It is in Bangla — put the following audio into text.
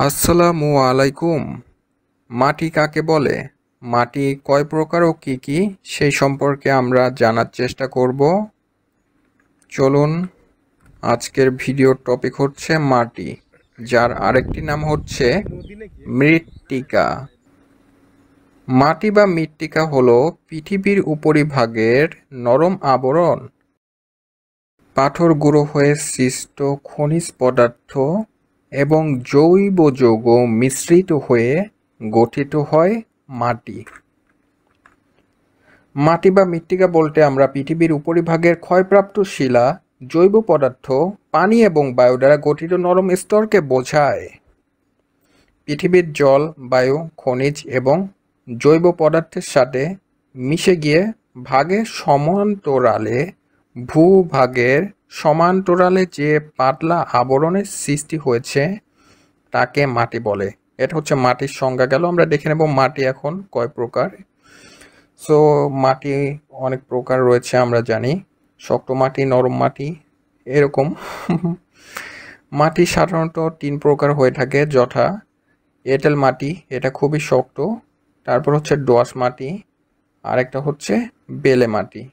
আসসালামু আলাইকুম। মাটি কাকে বলে, মাটি কয় প্রকার ও কি কি সেই সম্পর্কে আমরা জানার চেষ্টা করব। চলুন, আজকের ভিডিওর টপিক হচ্ছে মাটি, যার আরেকটি নাম হচ্ছে মৃত্তিকা। মাটি বা মৃত্তিকা হলো পৃথিবীর উপরিভাগের নরম আবরণ। পাথর গুঁড়ো হয়ে সৃষ্ট খনিজ পদার্থ এবং জৈব যৌগ মিশ্রিত হয়ে গঠিত হয় মাটি। মাটি বা মৃত্তিকা বলতে আমরা পৃথিবীর উপরিভাগের ক্ষয়প্রাপ্ত শিলা, জৈব পদার্থ, পানি এবং বায়ু দ্বারা গঠিত নরম স্তরকে বোঝায়। পৃথিবীর জল, বায়ু, খনিজ এবং জৈব পদার্থের সাথে মিশে গিয়ে ভাগের সমান্তরালে ভূভাগের সমান্তরালে যে পাতলা আবরণের সৃষ্টি হয়েছে তাকে মাটি বলে। এটা হচ্ছে মাটির সংজ্ঞা গেল। আমরা দেখে নেব মাটি এখন কয় প্রকার। সো মাটি অনেক প্রকার রয়েছে, আমরা জানি। শক্ত মাটি, নরম মাটি, এরকম। মাটি সাধারণত 3 প্রকার হয়ে থাকে, যথা এঁটেল মাটি, এটা খুবই শক্ত। তারপর হচ্ছে দোআঁশ মাটি, আরেকটা হচ্ছে বেলে মাটি।